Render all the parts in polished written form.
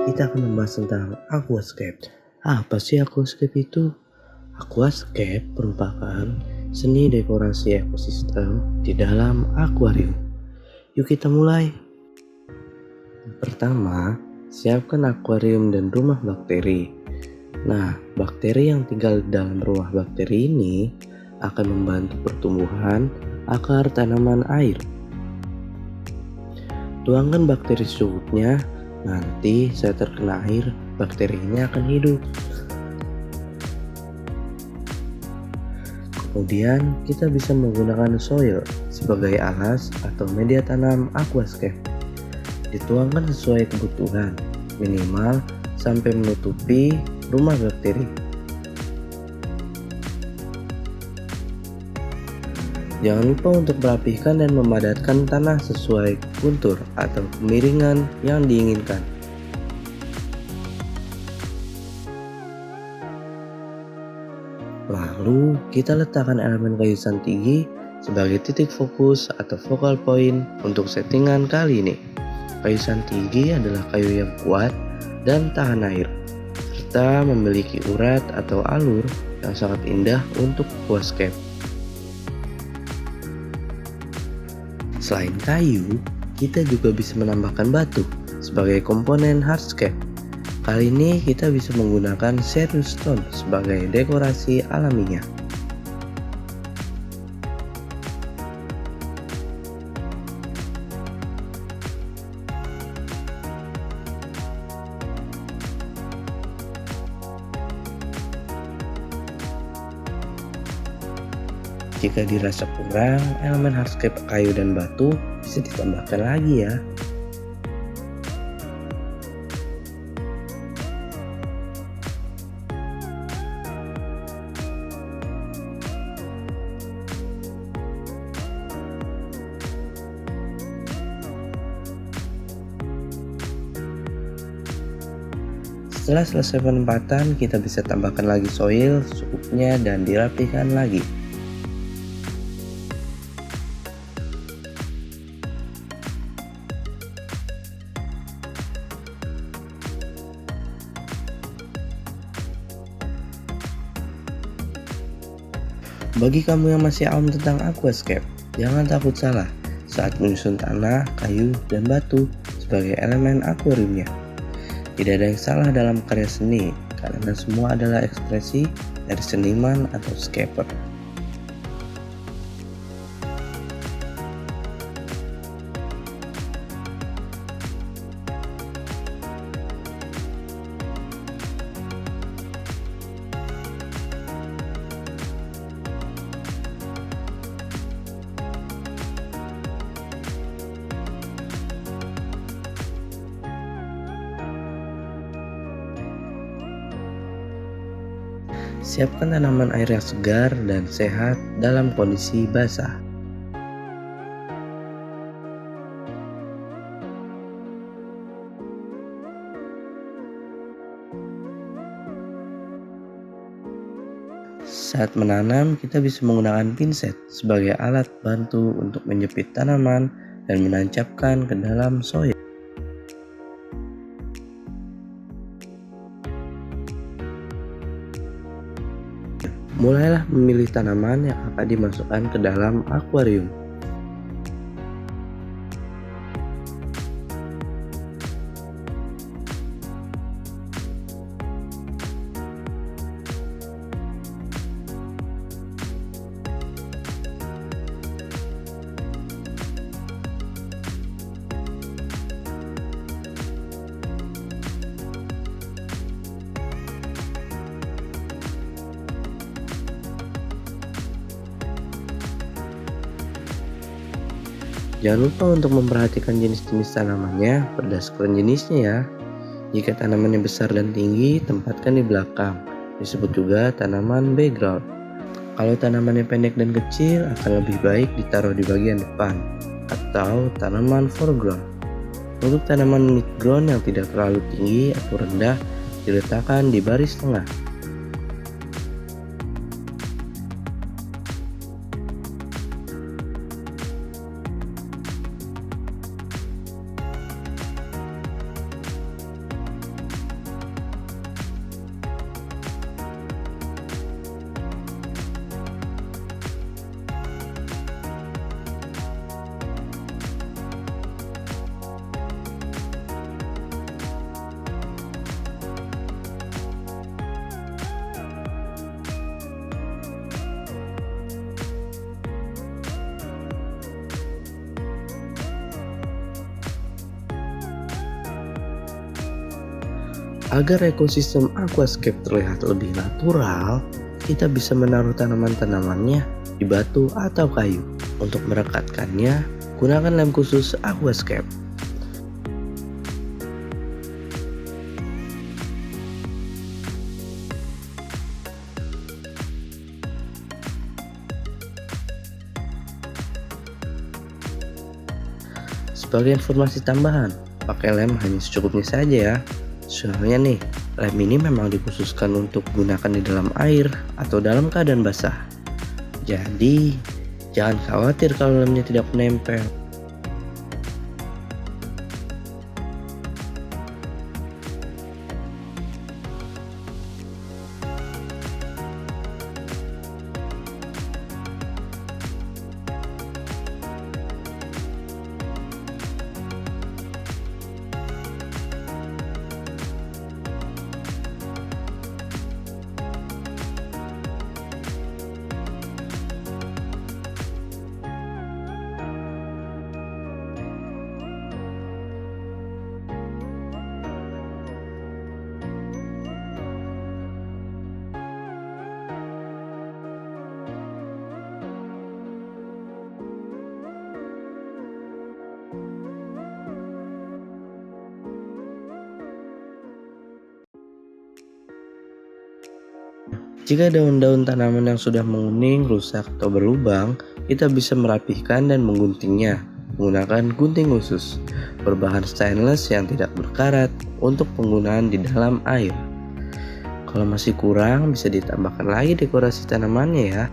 kita akan membahas tentang aquascape. Apa sih aquascape itu? Aquascape merupakan seni dekorasi ekosistem di dalam akuarium. Yuk kita mulai. Pertama, siapkan akuarium dan rumah bakteri. Nah, bakteri yang tinggal di dalam rumah bakteri ini akan membantu pertumbuhan akar tanaman air. Tuangkan bakteri secukupnya, nanti saat terkena air, bakteri ini akan hidup. Kemudian kita bisa menggunakan soil sebagai alas atau media tanam aquascape. Dituangkan sesuai kebutuhan, minimal sampai menutupi rumah bakteri. Jangan lupa untuk merapikan dan memadatkan tanah sesuai kontur atau kemiringan yang diinginkan. Lalu kita letakkan elemen kayu santigi sebagai titik fokus atau focal point untuk settingan kali ini. Kayu santigi adalah kayu yang kuat dan tahan air, serta memiliki urat atau alur yang sangat indah untuk aquascape. Selain kayu, kita juga bisa menambahkan batu sebagai komponen hardscape. Kali ini kita bisa menggunakan serious stone sebagai dekorasi alaminya. Jika dirasa kurang, elemen hardscape kayu dan batu bisa ditambahkan lagi ya. Setelah selesai penempatan, kita bisa tambahkan lagi soil secukupnya dan dirapikan lagi. Bagi kamu yang masih awam tentang aquascape, jangan takut salah saat menyusun tanah, kayu, dan batu sebagai elemen akuariumnya. Tidak ada yang salah dalam karya seni, karena semua adalah ekspresi dari seniman atau scaper. Siapkan tanaman air yang segar dan sehat dalam kondisi basah. Saat menanam, kita bisa menggunakan pinset sebagai alat bantu untuk menjepit tanaman dan menancapkan ke dalam soil. Mulailah memilih tanaman yang akan dimasukkan ke dalam akuarium. Jangan lupa untuk memperhatikan jenis-jenis tanamannya berdasarkan jenisnya ya. Jika tanamannya besar dan tinggi, tempatkan di belakang. Disebut juga tanaman background. Kalau tanamannya pendek dan kecil, akan lebih baik ditaruh di bagian depan atau tanaman foreground. Untuk tanaman midground yang tidak terlalu tinggi atau rendah, diletakkan di baris tengah. Agar ekosistem aquascape terlihat lebih natural, kita bisa menaruh tanaman-tanamannya di batu atau kayu. Untuk merekatkannya, gunakan lem khusus aquascape. Sebagai informasi tambahan, pakai lem hanya secukupnya saja ya. Soalnya nih, lem ini memang dikhususkan untuk gunakan di dalam air atau dalam keadaan basah. Jadi, jangan khawatir kalau lemnya tidak menempel. Jika daun-daun tanaman yang sudah menguning, rusak, atau berlubang, kita bisa merapihkan dan mengguntingnya menggunakan gunting khusus berbahan stainless yang tidak berkarat untuk penggunaan di dalam air. Kalau masih kurang, bisa ditambahkan lagi dekorasi tanamannya ya.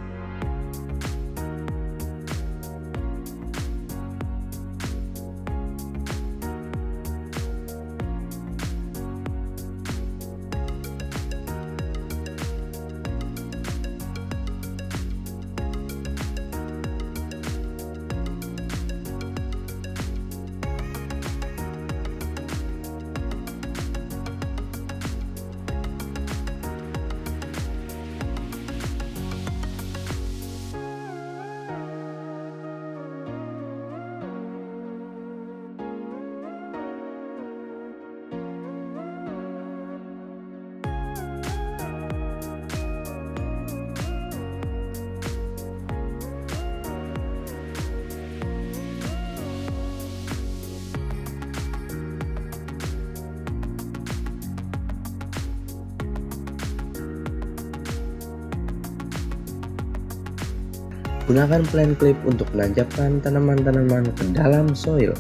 Gunakan plant clip untuk menancapkan tanaman-tanaman ke dalam soil.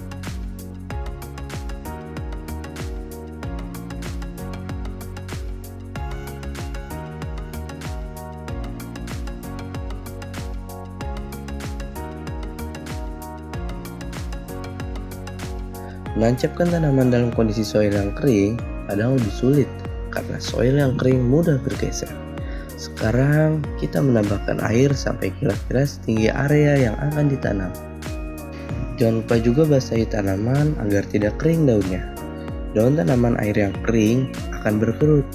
Menancapkan tanaman dalam kondisi soil yang kering kadang lebih sulit karena soil yang kering mudah bergeser. Sekarang kita menambahkan air sampai kira-kira setinggi area yang akan ditanam. Jangan lupa juga basahi tanaman agar tidak kering daunnya. Daun tanaman air yang kering akan berkerut.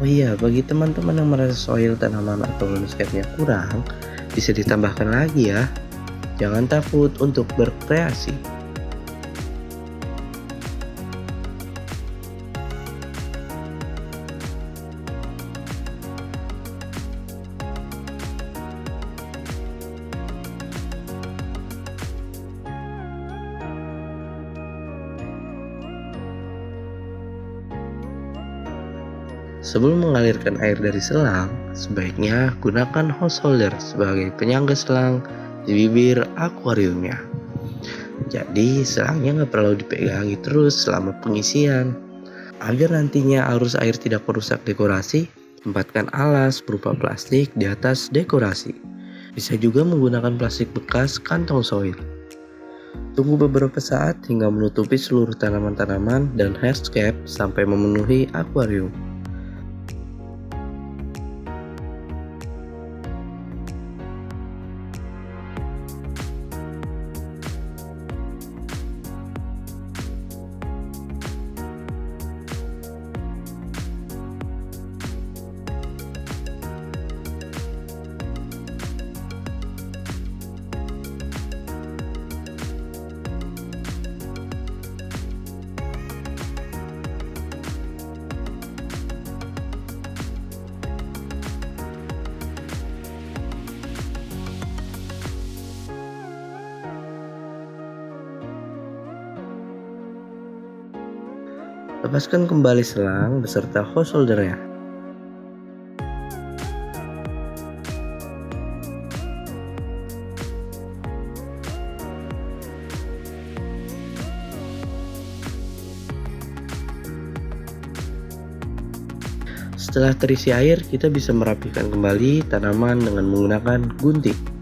Oh iya, bagi teman-teman yang merasa soil tanaman atau landscape-nya kurang, bisa ditambahkan lagi ya. Jangan takut untuk berkreasi. Sebelum mengalirkan air dari selang, sebaiknya gunakan hose holder sebagai penyangga selang di bibir akuariumnya. Jadi selangnya nggak perlu dipegangi terus selama pengisian. Agar nantinya arus air tidak merusak dekorasi, tempatkan alas berupa plastik di atas dekorasi. Bisa juga menggunakan plastik bekas kantong soil. Tunggu beberapa saat hingga menutupi seluruh tanaman-tanaman dan hardscape sampai memenuhi akuarium. Lepaskan kembali selang beserta hose holdernya. Setelah terisi air, kita bisa merapikan kembali tanaman dengan menggunakan gunting.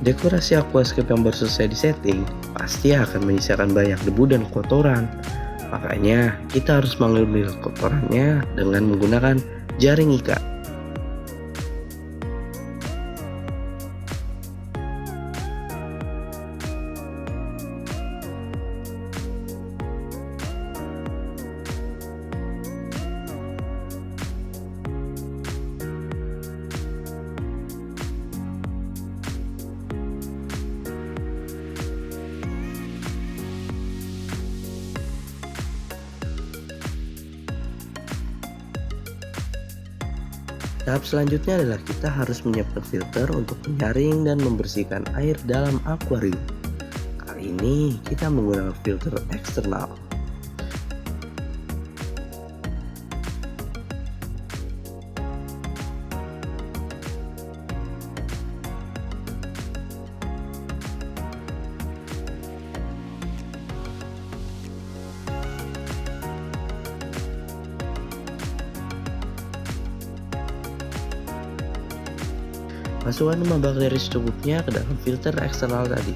Dekorasi aquascape yang baru selesai disetting pasti akan menyisakan banyak debu dan kotoran. Makanya kita harus mengambil kotorannya dengan menggunakan jaring ikat. Tahap selanjutnya adalah kita harus menyiapkan filter untuk menyaring dan membersihkan air dalam akuarium. Kali ini kita menggunakan filter eksternal. Masukkan limbah bakteri secukupnya ke dalam filter eksternal tadi.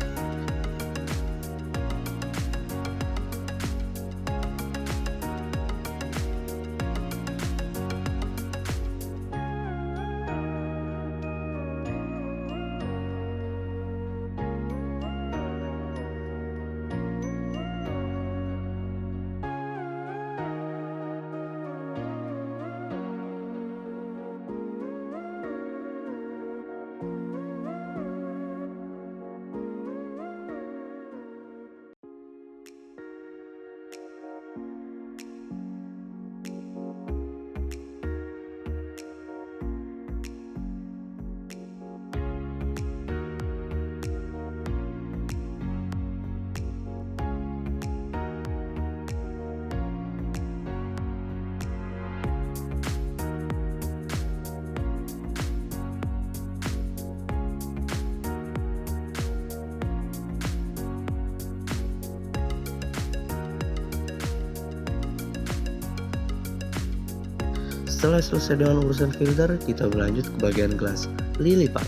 Setelah selesai dengan urusan filter, kita berlanjut ke bagian gelas lily pipe.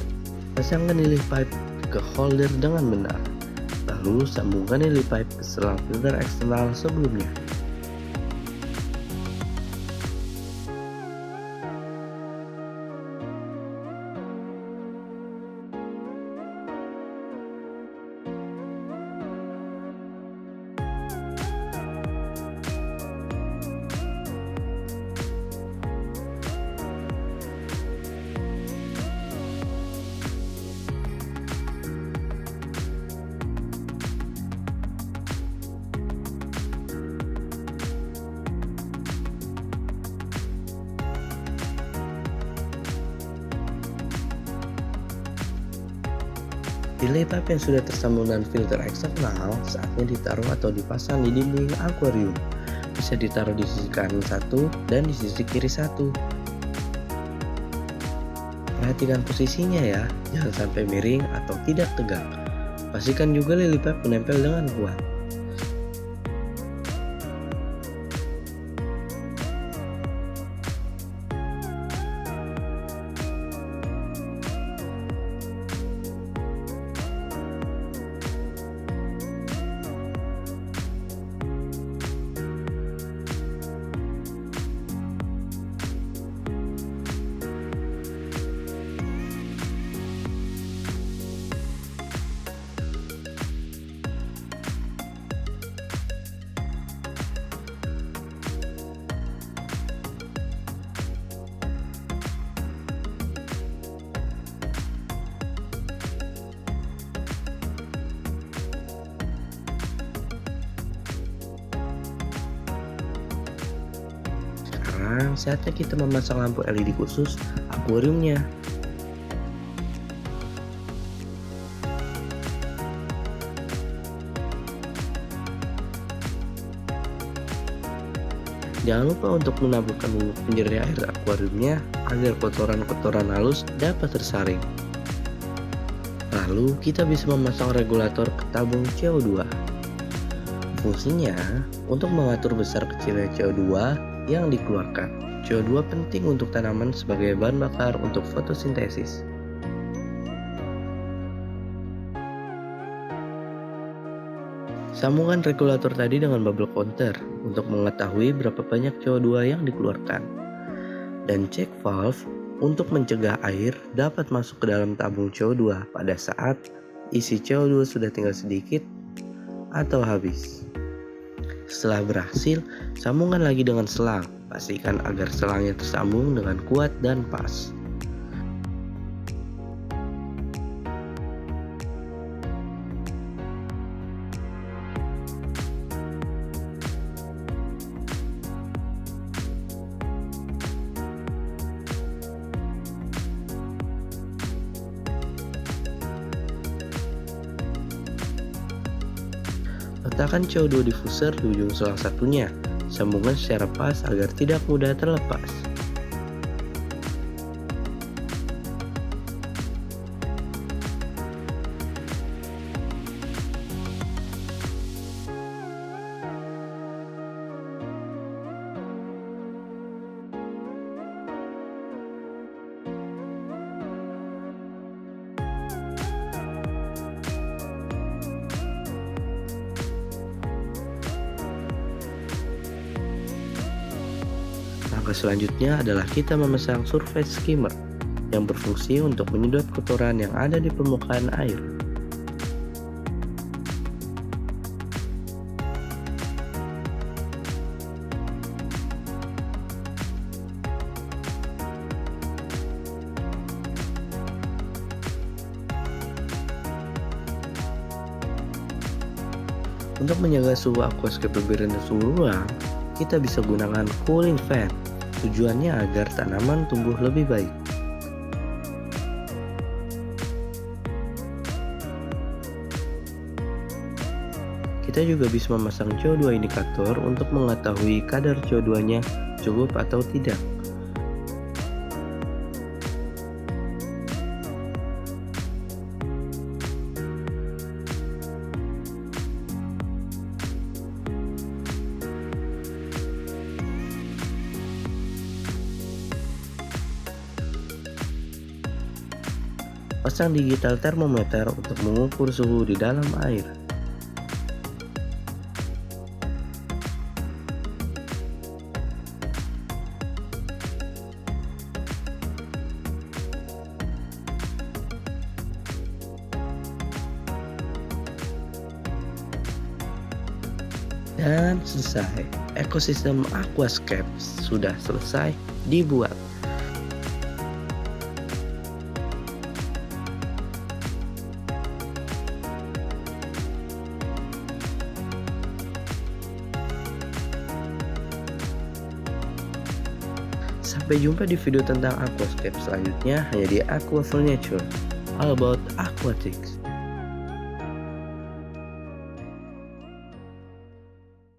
Pasangkan lily pipe ke holder dengan benar. Lalu sambungkan lily pipe ke selang filter eksternal sebelumnya. Lily pipe yang sudah tersambung dengan filter eksternal saatnya ditaruh atau dipasang di dinding akuarium. Bisa ditaruh di sisi kanan satu dan di sisi kiri satu. Perhatikan posisinya ya, jangan sampai miring atau tidak tegak. Pastikan juga lili pad menempel dengan kuat. Sekarang saatnya kita memasang lampu LED khusus akuariumnya. Jangan lupa untuk menaburkan bubuk penjernih air akuariumnya agar kotoran-kotoran halus dapat tersaring. Lalu kita bisa memasang regulator ke tabung CO2. Fungsinya untuk mengatur besar kecilnya CO2 yang dikeluarkan. CO2 penting untuk tanaman sebagai bahan bakar untuk fotosintesis. Sambungkan regulator tadi dengan bubble counter untuk mengetahui berapa banyak CO2 yang dikeluarkan. Dan cek valve untuk mencegah air dapat masuk ke dalam tabung CO2 pada saat isi CO2 sudah tinggal sedikit atau habis. Setelah berhasil, sambungkan lagi dengan selang. Pastikan agar selangnya tersambung dengan kuat dan pas. Letakkan CO2 diffuser di ujung selang satunya. Sambungkan secara pas agar tidak mudah terlepas. Langkah selanjutnya adalah kita memasang surface skimmer yang berfungsi untuk menyedot kotoran yang ada di permukaan air. Untuk menjaga suhu aquascape lebih rendah suhu ruang, kita bisa gunakan cooling fan. Tujuannya agar tanaman tumbuh lebih baik. Kita juga bisa memasang CO2 indikator untuk mengetahui kadar CO2-nya cukup atau tidak. Pasang digital termometer untuk mengukur suhu di dalam air. Dan selesai, ekosistem aquascape sudah selesai dibuat. Sampai jumpa di video tentang aquascape selanjutnya hanya di Aqua Furniture, all about aquatics.